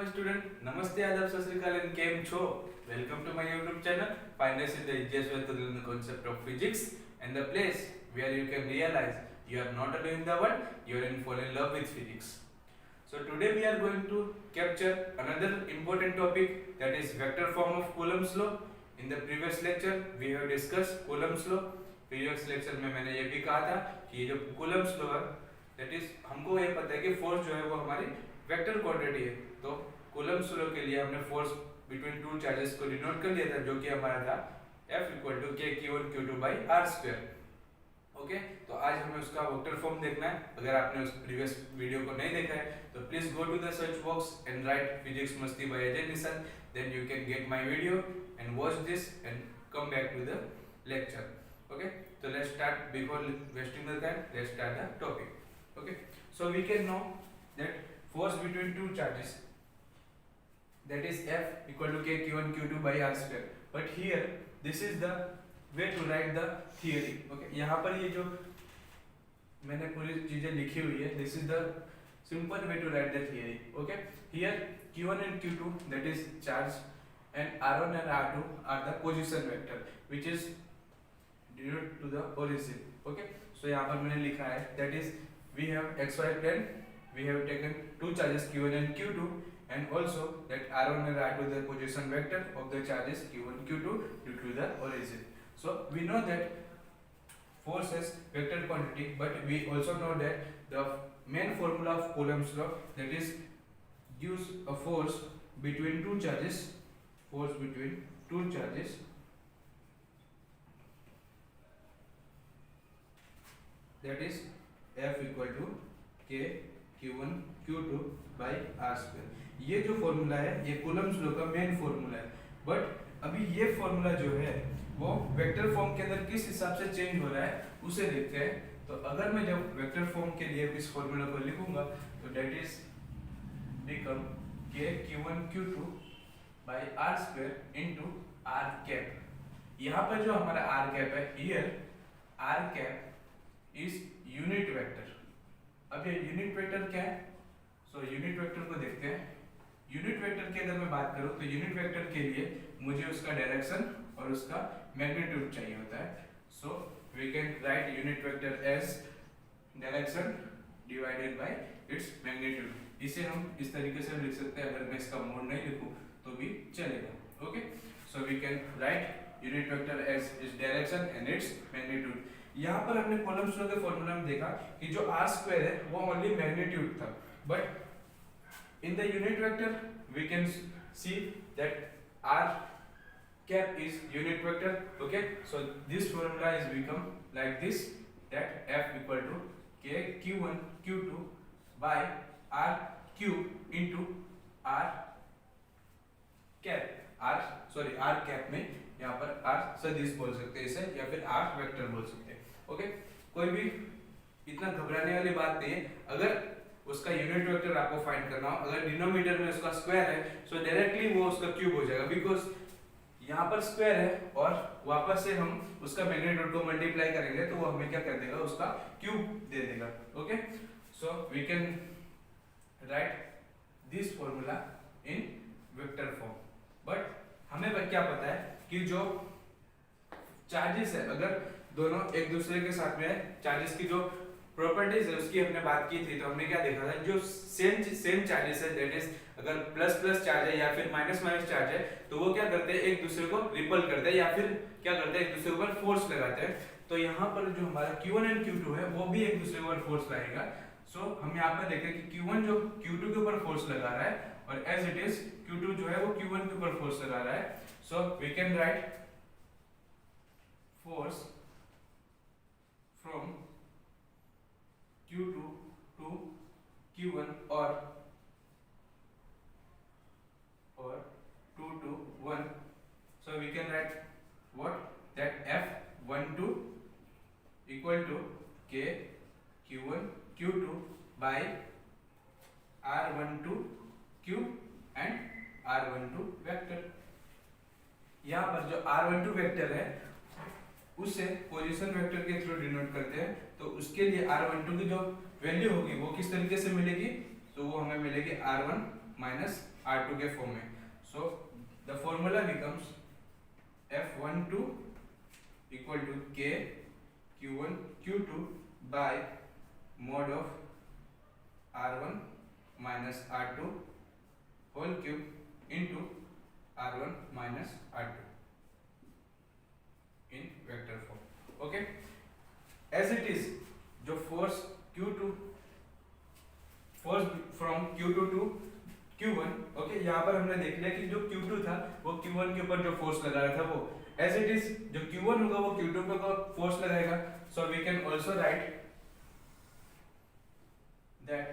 my student. Namaste, adab, sat sri akal and केम छो. Welcome to my YouTube channel. Find us in the easiest way to learn the concept of physics and the place where you can realize you are not alone in the world. You are in fall in love with physics. So today we are going to capture another important topic, that is vector form of Coulomb's law. In the previous lecture we have discussed Coulomb's law. Previous lecture में मैंने ये भी कहा था कि ये जो Coulomb's law है, that is हमको ये पता है कि फोर्स जो है वो हमारी वेक्टर क्वांटिटी है. तो कूलम्ब्स लॉ के लिए हमने फोर्स बिटवीन टू चार्जेस को डिनोट कर लिया था, जो कि हमारा था F = k/q1q2/r². ओके, तो आज हमें उसका वेक्टर फॉर्म देखना है. अगर आपने उस प्रीवियस वीडियो को नहीं देखा है तो please go to the search box and write physics Masti by Ajay Nishank. Then you can get my video and watch this and come back to the lecture. Okay, so let's start. Before wasting the time, let's start the topic. Okay, so we can know that force between two charges, that is F = k/q1q2/r². but here this is the way to write the theory. Okay, यहाँ पर ये जो मैंने पूरी चीजें लिखी हुई है, this is the simple way to write the theory. Okay, here q1 and q2, that is charge, and r1 and r2 are the position vector which is due to the origin. Okay, so यहाँ पर मैंने लिखा है that is we have xy plane, we have taken two charges q1 and q2, and also that r1 and r2 the position vector of the charges q1 q2 due to the origin. So we know that force is vector quantity, but we also know that the main formula of Coulomb's law, that is gives a force between two charges, force between two charges, that is F = k/q1q2/r². ये जो formula है ये Coulomb's law का main formula है. But अभी ये formula जो है वो वेक्टर फॉर्म के अंदर किस हिसाब से चेंज हो रहा है उसे देखते हैं. तो अगर मैं जब वेक्टर फॉर्म के लिए इस फॉर्मूला को लिखूंगा तो that is become k/q1q2/r² into r cap. यहाँ पर जो हमारा r कैप है, here r cap is unit vector. अब ये यूनिट वेक्टर क्या है? सो यूनिट वेक्टर को देखते हैं. यूनिट वेक्टर की अगर मैं बात करूं तो यूनिट वेक्टर के लिए मुझे उसका डायरेक्शन और उसका मैग्नीट्यूड चाहिए होता है. So we can write unit vector as direction divided by its magnitude. इसे हम इस तरीके से लिख सकते हैं. अगर मैं इसका मोड नहीं लिखूं तो भी चलेगा. Okay, so we can write unit vector as its direction and its magnitude. यहाँ पर हमने कूलम्ब्स लॉ के फॉर्मूला में देखा कि जो r² है वो ओनली मैग्नीट्यूड था, but in the unit vector we can see that r cap is unit vector. Okay, so this formula is become like this, that F = k/q1q2/r³ into r cap में यहाँ पर r सदिश बोल सकते हैं इसे, या फिर r वेक्टर बोल सकते हैं. ओके, कोई भी इतना घबराने वाली बात नहीं है. अगर उसका यूनिट वेक्टर आपको फाइंड करना हो, अगर डिनोमिनेटर में उसका स्क्वायर है सो डायरेक्टली वो उसका क्यूब हो जाएगा, बिकॉज यहाँ पर स्क्वायर है और वापस से हम उसका मैग्नीट्यूड को मल्टीप्लाई करेंगे तो वो हमें क्या कर देगा, उसका क्यूब दे देगा. Okay, so we can write this formula in vector form. But हमें क्या पता है कि जो चार्जेस है, अगर दोनों एक दूसरे के साथ में है, चार्जेस की जो प्रॉपर्टीज है उसकी हमने बात की थी, तो हमने क्या देखा था, जो सेम चार्जेस है, दैट इज अगर प्लस प्लस चार्ज है या फिर माइनस माइनस चार्ज है तो वो क्या करते हैं, एक दूसरे को रिपल करते हैं या फिर क्या करते हैं, एक दूसरे के ऊपर फोर्स लगाते हैं. तो यहाँ पर जो हमारा q1 एंड q2 है वो भी एक दूसरे के ऊपर फोर्स लगाएगा. सो हम यहाँ पर देखते हैं कि q1 जो q2 के ऊपर फोर्स लगा रहा है और एज इट इज q2 जो है वो q1 के ऊपर फोर्स लगा रहा है. So we can write force from q2 to q1 or 2 to 1. So we can write what, that F12 = k/q1q2/r12 and r12 vector. यहाँ पर जो r12 वेक्टर है उसे पोजीशन वेक्टर के थ्रू डिनोट करते हैं. तो उसके लिए r12 की जो वैल्यू होगी वो किस तरीके से मिलेगी, तो वो हमें मिलेगी r1 - R2 के फॉर्म में. So the formula becomes F12 equal to K Q1 Q2 by mod of R1 minus R2 whole cube into R1 minus R2 in vector form. Okay, as it is जो force Q2 force from Q2 to Q1. Okay, यहाँ पर हमने देख लिया कि जो Q2 था वो Q1 के ऊपर जो फोर्स लगा रहा था वो as it is जो Q1 होगा वो Q2 पे फोर्स लगाएगा. So we can also write that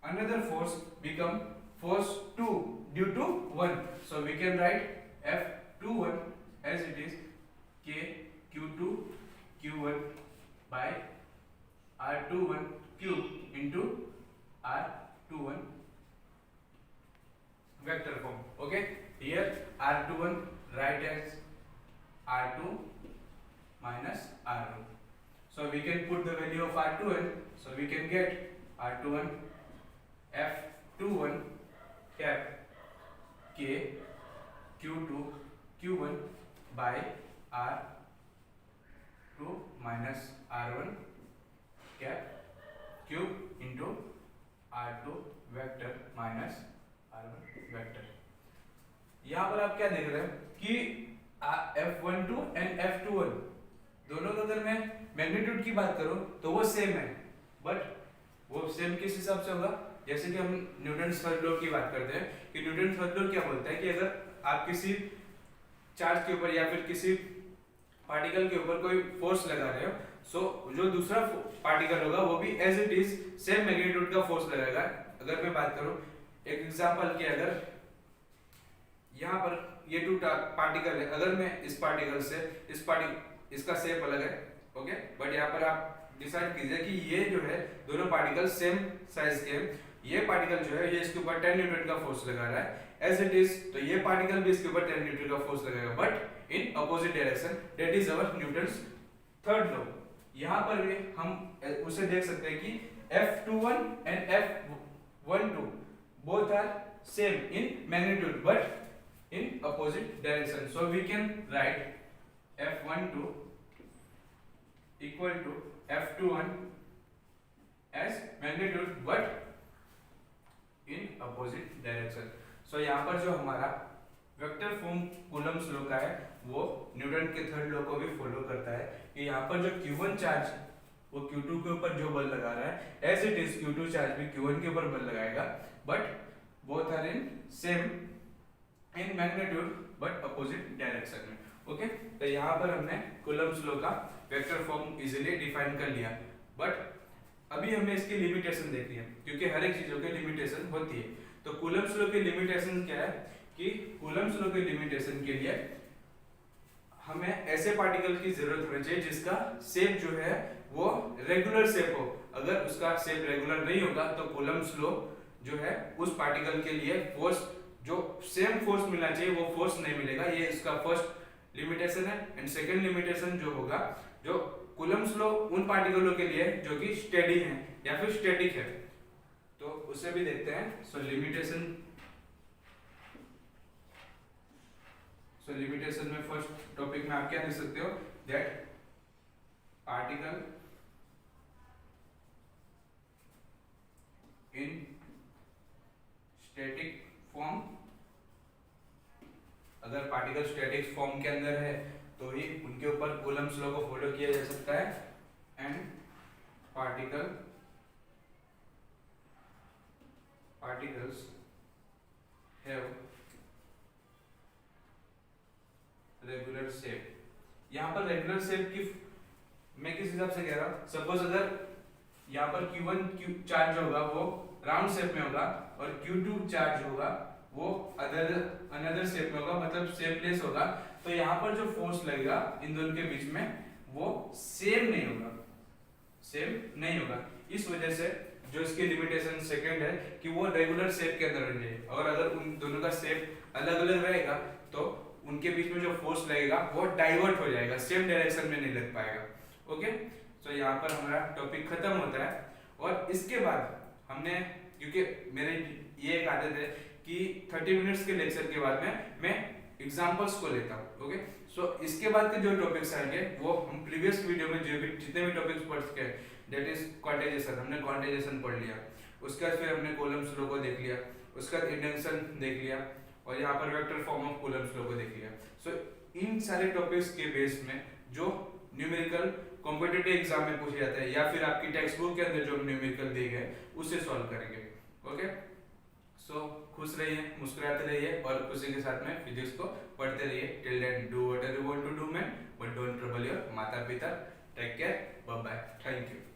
another force become force 2 due to 1. So we can write F21 as it is K Q2 Q1 by R21 cube into R21 vector form. Okay, here R21 write as R2 minus R1. So we can put the value of R21. So we can get R21 F21 cap K Q2 Q1 by R2 minus R1 cap cube into R2 vector minus R1 vector. यहाँ पर आप क्या देख रहे हैं कि F12 and F21 दोनों का अगर मैं मैग्नीट्यूड की बात करूं तो वो सेम है, बट वो सेम किस हिसाब से होगा, जैसे कि हम न्यूटन्स फर्स्ट लॉ की बात करते हैं कि न्यूटन फर्स्ट लॉ क्या बोलता है कि अगर आप किसी चार्ज के ऊपर या फिर किसी पार्टिकल के ऊपर कोई फोर्स लगा रहे हो, सो जो दूसरा पार्टिकल होगा वो भी as it is same magnitude का फोर्स लगाएगा. अगर मैं बात करूं एक एग्जांपल के, अगर यहाँ पर ये टू पार्टिकल है, अगर मैं इस पार्टिकल से इसका शेप अलग है, ओके, बट यहाँ पर आप डिसाइड कीजिए कि ये जो है दोनों पार्टिकल सेम साइज के, ये पार्टिकल जो है ये इसके ऊपर 10 न्यूटन का फोर्स लगा रहा है एज इट इज, तो ये पार्टिकल भी इसके ऊपर 10 न्यूटन का फोर्स लगाएगा but in opposite direction. That is our Newton's third law. यहाँ पर भी हम उसे देख सकते हैं कि F21 and F12 both are same in magnitude but in opposite direction. So we can write F12 equal to F21 as magnitude but in opposite direction. So यहाँ पर जो हमारा वेक्टर फॉर्म कूलम्स लॉ का है वो Newton के third law को भी फॉलो करता है कि यहाँ पर जो Q1 चार्ज वो Q2 के ऊपर जो बल लगा रहा है as it is Q2 charge भी Q1 के ऊपर बल लगाएगा, but both are in same in magnitude but opposite direction में. ओके, तो यहाँ पर हमने कूलम्स लॉ का वेक्टर फॉर्म इजीली डिफाइन कर लिया, बट अभी हमें इसकी लिमिटेशन देखनी है क्योंकि हर एक चीजों की लिमिटेशन होती है. तो कूलम्स लॉ की लिमिटेशन क्या है कि कूलम्स लॉ की लिमिटेशन के लिए हमें ऐसे पार्टिकल की जरूरत होनी चाहिए जिसका शेप जो है वो रेगुलर शेप हो. अगर उसका शेप रेगुलर नहीं होगा तो कूलम्स लॉ जो है उस पार्टिकल के लिए फोर्स जो सेम फोर्स मिलना चाहिए वो फोर्स नहीं मिलेगा. ये इसका फर्स्ट लिमिटेशन है. एंड सेकंड लिमिटेशन जो होगा, जो कूलम्स लॉ उन पार्टिकलों के लिए जो कि स्टेडी हैं या फिर स्टैटिक है, तो उसे भी देखते हैं. सो लिमिटेशन में फर्स्ट टॉपिक में आप क्या देख सकते हो, that particle in static form, अगर पार्टिकल स्टैटिक फॉर्म के अंदर है तो ही उनके ऊपर कूलम्स लॉ को फॉलो किया जा सकता है. And particles have regular shape. यहाँ पर रेगुलर शेप की मैं किस हिसाब से कह रहा हूँ, सपोज अगर यहाँ पर Q1 चार्ज होगा वो राउंड शेप में होगा और Q2 चार्ज होगा वो अनदर शेप में होगा, मतलब शेपलेस होगा, तो यहाँ पर जो फोर्स लगेगा इन दोनों के बीच में वो सेम नहीं होगा. इस वजह से जो इसकी लिमिटेशन सेकंड है कि वो रेगुलर शेप के अंदर रहने चाहिए, और अगर उन दोनों का शेप अलग अलग रहेगा तो उनके बीच में जो फोर्स लगेगा वो डाइवर्ट हो जाएगा, सेम डायरेक्शन में नहीं लग पाएगा. ओके, तो यहाँ पर हमारा टॉपिक खत्म होता है. और इसके बाद हमने, क्योंकि मेरे ये एक आदत है कि 30 मिनट्स के लेक्चर के बाद में मैं एग्जांपल्स को लेता हूँ। ओके, सो इसके बाद के जो टॉपिक्स आएंगे वो हम प्रीवियस वीडियो में जो भी जितने भी टॉपिक्स पढ़ चुके हैं, दैट इज क्वांटाइजेशन, हमने क्वांटाइजेशन पढ़ लिया, उसके बाद फिर हमने कॉलम्स लो को देख लिया, उसके बाद इंडेक्शन देख लिया, और यहाँ पर वेक्टर फॉर्म ऑफ कॉलम्स लो को देख लिया। सो इन सारे टॉपिक्स के बेस में जो न्यूमेरिकल कॉम्पिटिटिव एग्जाम में पूछे जाते हैं या फिर आपकी टेक्स्ट बुक के अंदर जो न्यूमेरिकल दिए गए उसे सॉल्व करेंगे। ओके, सो खुश रहिए, मुस्कुराते रहिए और खुशी के साथ में फिजिक्स को पढ़ते रहिए। Till then do whatever you want to do man, but don't trouble your माता पिता। Take care, bye bye, thank you.